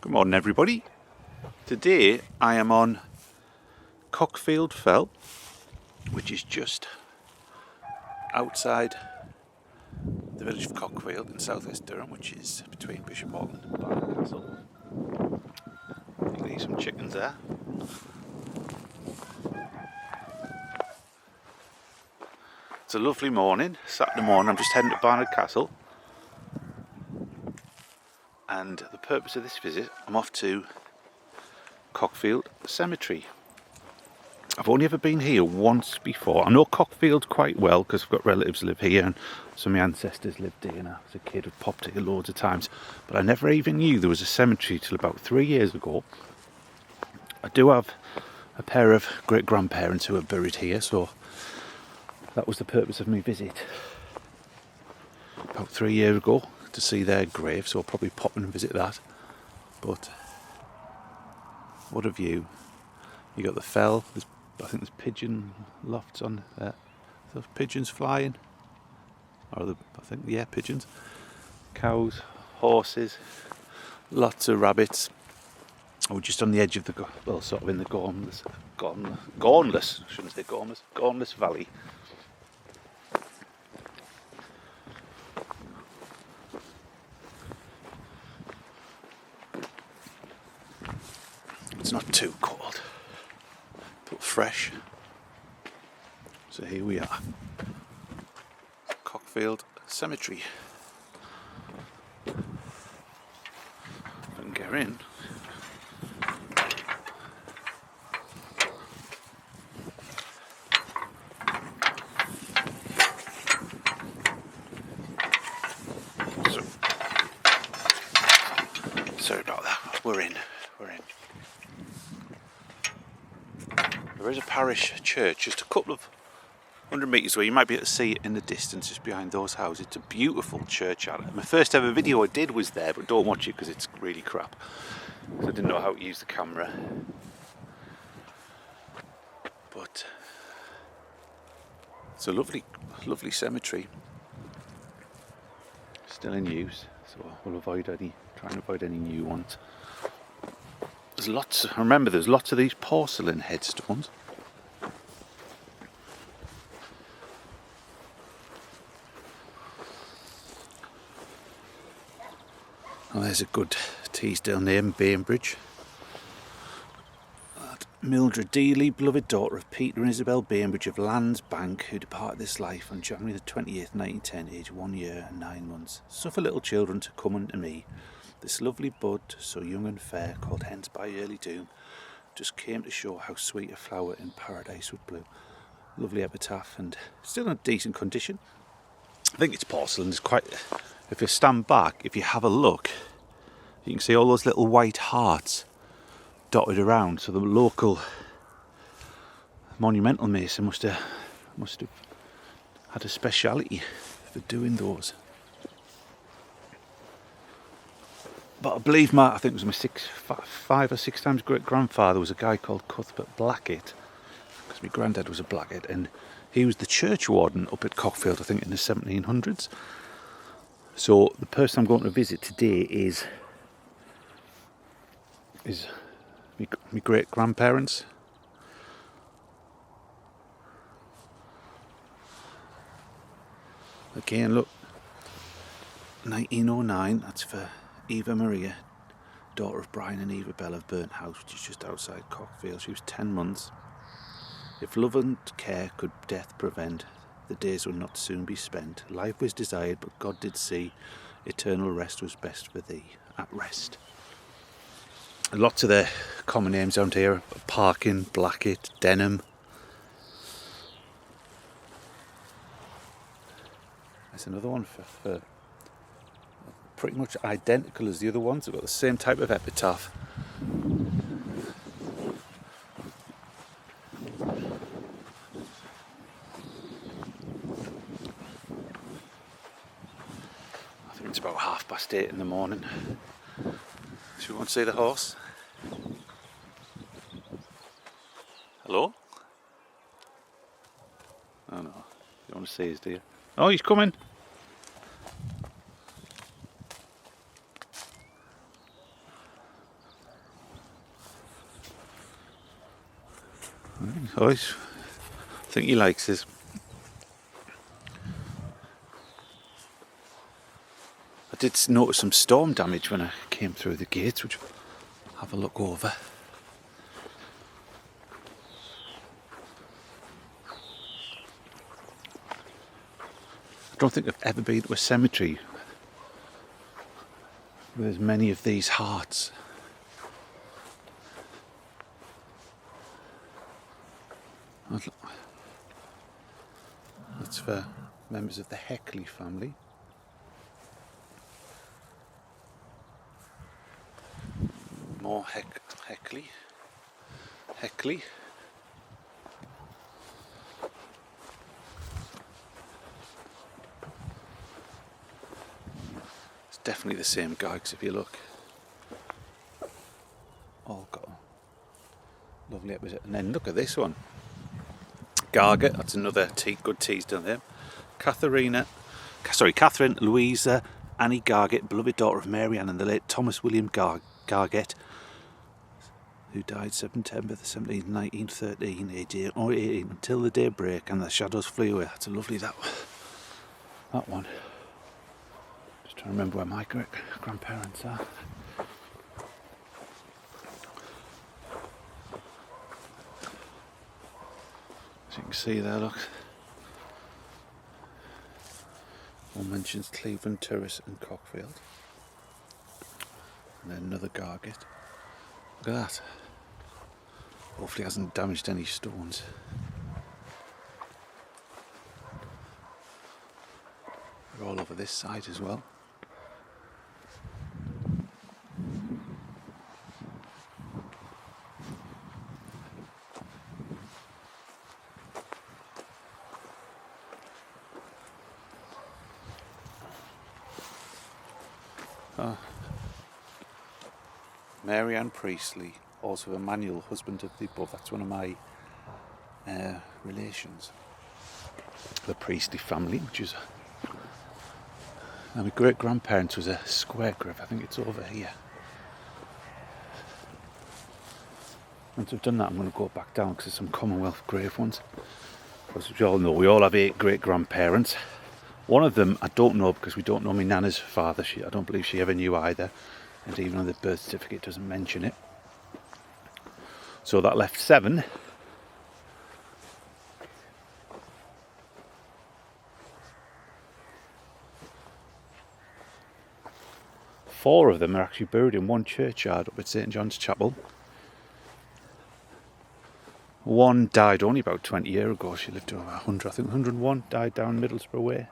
Good morning everybody. Today I am on Cockfield Fell, which is just outside the village of Cockfield in southwest Durham, which is between Bishop Auckland and Barnet Castle. You can see some chickens there. It's a lovely morning, Saturday morning. I'm just heading to Barnet Castle. And the purpose of this visit, I'm off to Cockfield Cemetery. I've only ever been here once before. I know Cockfield quite well because I've got relatives live here and some of my ancestors lived here, and I was a kid who popped here loads of times. But I never even knew there was a cemetery till about 3 years ago. I do have a pair of great-grandparents who are buried here, so that was the purpose of my visit about 3 years ago, to see their grave, so I'll probably pop in and visit that. But what a view. You got the fell, I think there's pigeon lofts on there. Those pigeons flying, pigeons, cows, horses, lots of rabbits. We're just on the edge of the, sort of in the Gaunless Valley. It's not too cold, but fresh. So here we are, Cockfield Cemetery. If I can get in. Sorry about that. We're in. There is a parish church just a couple of 100 metres away. You might be able to see it in the distance just behind those houses. It's a beautiful churchyard. My first ever video I did was there, but don't watch it because it's really crap. I didn't know how to use the camera. But it's a lovely cemetery. Still in use, so we'll try and avoid any new ones. There's lots of these porcelain headstones. Oh, there's a good Teesdale name, Bainbridge. Mildred Deley, beloved daughter of Peter and Isabel Bainbridge of Land's Bank, who departed this life on January the 28th, 1910, aged 1 year and 9 months. Suffer little children to come unto me. This lovely bud, so young and fair, called hence by early doom, just came to show how sweet a flower in paradise would bloom. Lovely epitaph, and still in decent condition. I think it's porcelain. It's quite. If you stand back, if you have a look, you can see all those little white hearts dotted around. So the local monumental mason must have had a speciality for doing those. But I believe I think it was my 5 or 6 times great grandfather was a guy called Cuthbert Blackett, because my granddad was a Blackett, and he was the church warden up at Cockfield, I think in the 1700s. So the person I'm going to visit today is my great grandparents. Again, look, 1909. That's for Eva Maria, daughter of Brian and Eva Bell of Burnt House, which is just outside Cockfield. She was 10 months. If love and care could death prevent, the days would not soon be spent. Life was desired, but God did see eternal rest was best for thee. At rest. Lots of the common names down here: Parkin, Blackett, Denham. There's another one for pretty much identical as the other ones. They've got the same type of epitaph. I think it's about 8:30 in the morning. Should we want to see the horse? Hello? Oh no, you want to see his deer? Oh, he's coming! I think he likes this. I did notice some storm damage when I came through the gates, which I'll have a look over. I don't think I've ever been to a cemetery with as many of these hearts. That's for members of the Heckley family. More Heckley. It's definitely the same guy, because if you look, all got a lovely episode. And then look at this one. Garget, that's another good tease down there. Catherine Louisa Annie Garget, beloved daughter of Maryan and the late Thomas William Garget, who died September the 17th, 1913, aged 18, until the daybreak and the shadows flew away. That's a lovely, that one. Just trying to remember where my grandparents are. As you can see there, look. One mentions Cleveland, Terrace and Cockfield. And then another Garget. Look at that. Hopefully it hasn't damaged any stones. They're all over this side as well. Maryan Priestly, also Emmanuel, husband of the above. That's one of my relations. The Priestley family, which is... my great-grandparents was a square grave. I think it's over here. Once I've done that, I'm going to go back down because there's some Commonwealth grave ones. As you all know, we all have 8 great-grandparents. One of them I don't know because we don't know my nana's father. I don't believe she ever knew either. And even on the birth certificate doesn't mention it. So that left 7. Four of them are actually buried in one churchyard up at St John's Chapel. One died only about 20 years ago. She lived to over 100, I think 101, died down Middlesbrough way.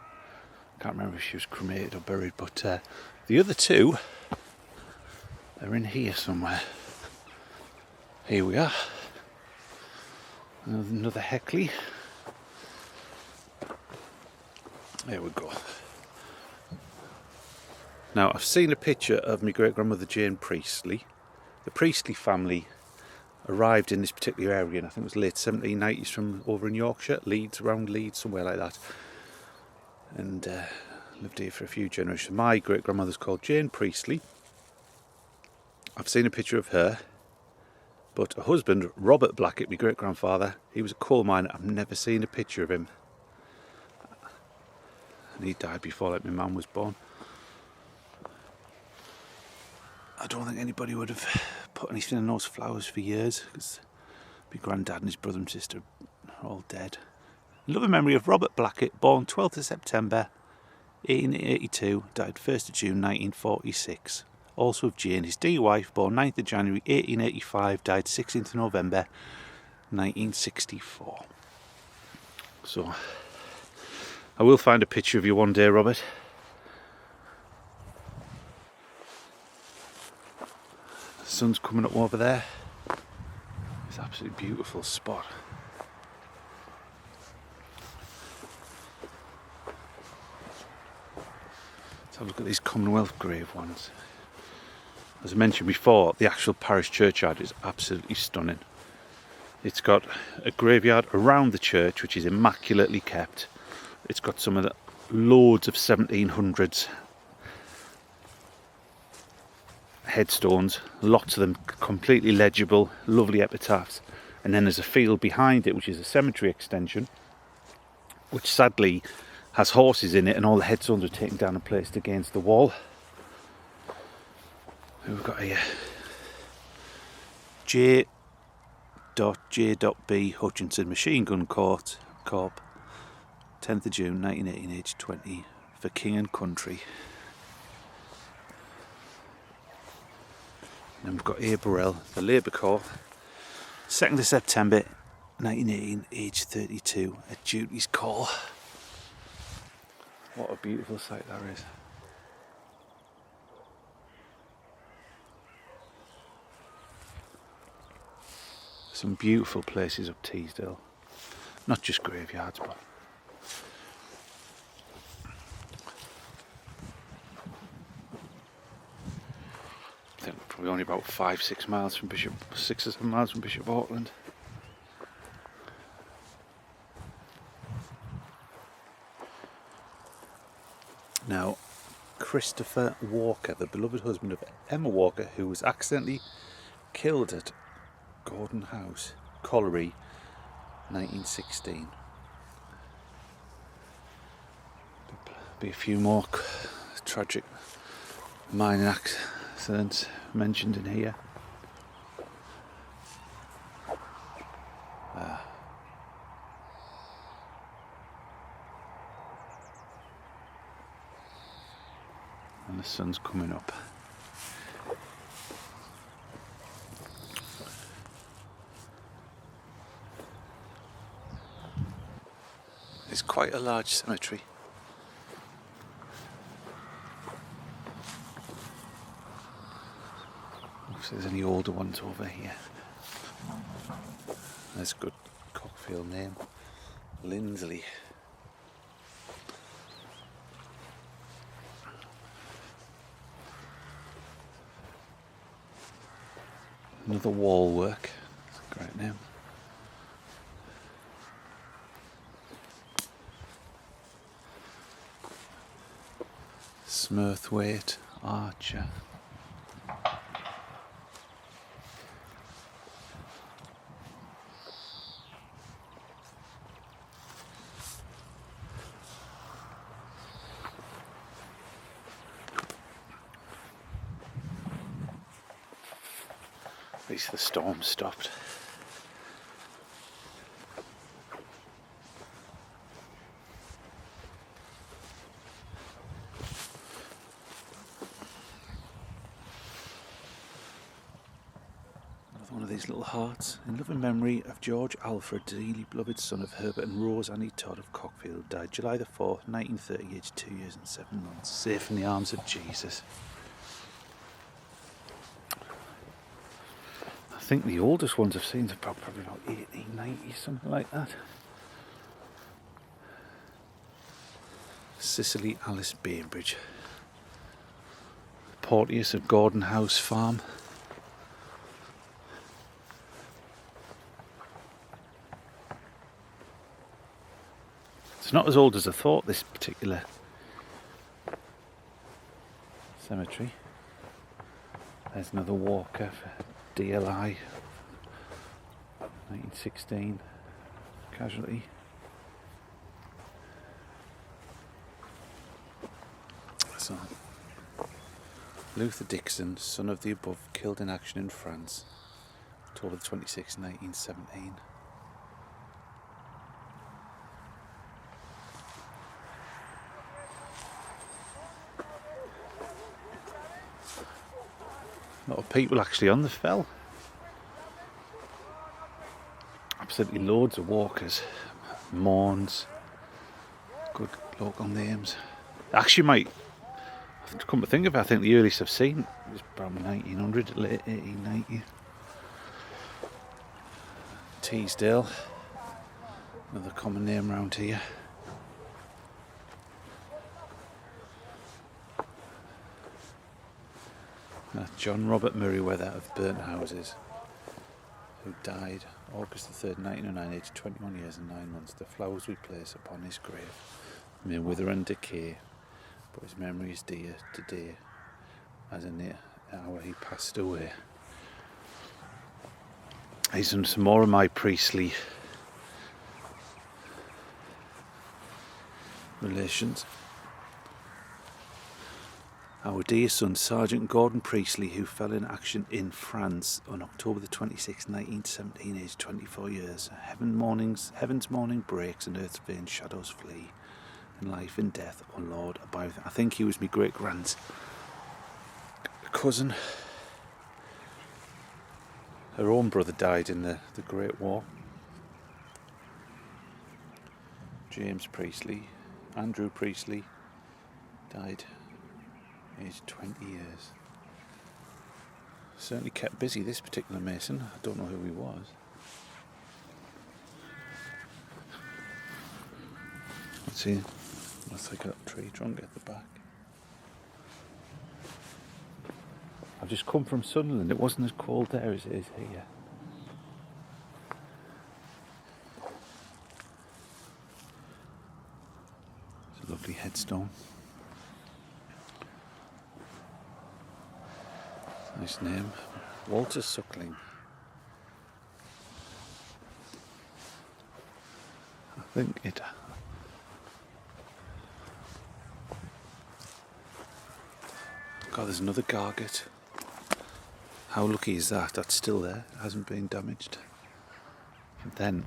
Can't remember if she was cremated or buried, but the other 2 are in here somewhere. Here we are. Another Heckley. There we go. Now, I've seen a picture of my great-grandmother Jane Priestley. The Priestley family arrived in this particular area, and I think it was late 1790s from over in Yorkshire, Leeds, around Leeds, somewhere like that. And lived here for a few generations. My great-grandmother's called Jane Priestley. I've seen a picture of her, but her husband, Robert Blackett, my great-grandfather, he was a coal miner. I've never seen a picture of him. And he died before my mum was born. I don't think anybody would have put anything in those flowers for years, because my granddad and his brother and sister are all dead. In loving memory of Robert Blackett, born 12th of September 1882, died 1st of June 1946. Also of Jane, his dear wife, born 9th of January 1885, died 16th of November 1964. So, I will find a picture of you one day, Robert. The sun's coming up over there. It's an absolutely beautiful spot. Let's have a look at these Commonwealth grave ones. As I mentioned before, the actual parish churchyard is absolutely stunning. It's got a graveyard around the church, which is immaculately kept. It's got some of the loads of 1700s headstones, lots of them completely legible, lovely epitaphs. and then there's a field behind it which is a cemetery extension, which sadly has horses in it, and all the headstones are taken down and placed against the wall. We've got here J.B. Hutchinson, Machine Gun Corps, 10th of June 1918, age 20, for King and Country. And then we've got Eva Maria Bell, the Labour Corps, 2nd of September 1918, age 32, at duty's call. What a beautiful sight that is. Some beautiful places up Teesdale, not just graveyards, but I think probably only about 6 miles from Bishop, 6 or 7 miles from Bishop Auckland. Now, Christopher Walker, the beloved husband of Emma Walker, who was accidentally killed at Gordon House, Colliery, 1916. Be a few more tragic mining accidents mentioned in here. And the sun's coming up. It's quite a large cemetery. If there's any older ones over here. That's a good Cockfield name. Lindsley. Another wall work. That's a great name. Smurthwaite Archer. At least the storm stopped. One of these little hearts. In loving memory of George Alfred, dearly beloved son of Herbert and Rose Annie Todd of Cockfield, died July the 4th, 1930, aged 2 years and 7 months, safe in the arms of Jesus. I think the oldest ones I've seen are probably about 1890, something like that. Cicely Alice Bainbridge, Porteous of Gordon House Farm. It's not as old as I thought, this particular cemetery. There's another Walker for DLI, 1916 casualty. So, Luther Dixon, son of the above, killed in action in France, October 26, 1917. A lot of people actually on the fell. Absolutely loads of walkers, Mawns, good local names. Actually, might come to think of it, I think the earliest I've seen was around 1900, late 1890. Teesdale, another common name around here. John Robert Merriweather of Burnt Houses, who died August the 3rd, 1909, aged 21 years and 9 months. The flowers we place upon his grave may wither and decay, but his memory is dear today, as in the hour he passed away. Here's some more of my Priestley relations. Our dear son, Sergeant Gordon Priestley, who fell in action in France on October the 26th, 1917, aged 24 years. Heaven's morning breaks and earth's vain shadows flee. In life and death, O Lord, abide with. I think he was my great-grand's cousin. Her own brother died in the Great War. James Priestley, Andrew Priestley, died aged 20 years. Certainly kept busy, this particular mason. I don't know who he was. Let's see. Let's look at that tree trunk at the back. I've just come from Sunderland. It wasn't as cold there as it is here. It's a lovely headstone. Nice name, Walter Suckling. I think it. God, there's another Garget. How lucky is that? That's still there. It hasn't been damaged. And then.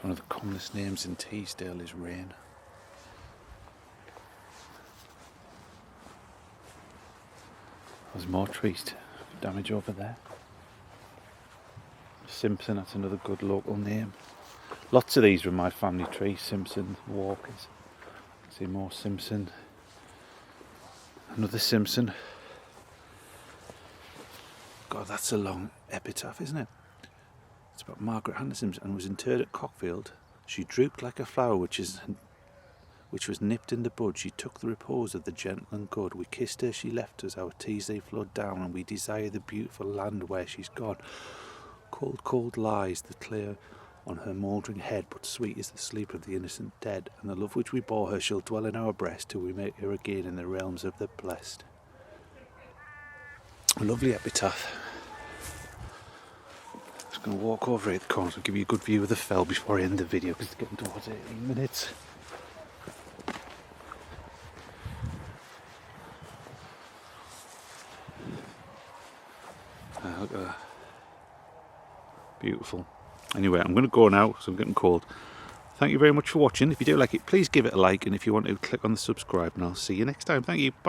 One of the commonest names in Teesdale is Rain. There's more trees damage over there. Simpson, that's another good local name. Lots of these are in my family tree. Simpson, Walkers. See more Simpson. Another Simpson. God, that's a long epitaph, isn't it? It's about Margaret Henderson, and was interred at Cockfield. She drooped like a flower which was nipped in the bud. She took the repose of the gentle and good. We kissed her, she left us. Our tears they flowed down, and we desire the beautiful land where she's gone. Cold, cold lies the clear on her mouldering head, but sweet is the sleep of the innocent dead. And the love which we bore her shall dwell in our breast till we meet her again in the realms of the blessed. A lovely epitaph. Going to walk over at the corner and give you a good view of the fell before I end the video because it's getting towards 18 minutes. Look at that. Beautiful. Anyway, I'm going to go now because I'm getting cold. Thank you very much for watching. If you do like it, please give it a like, and if you want to, click on the subscribe, and I'll see you next time. Thank you. Bye.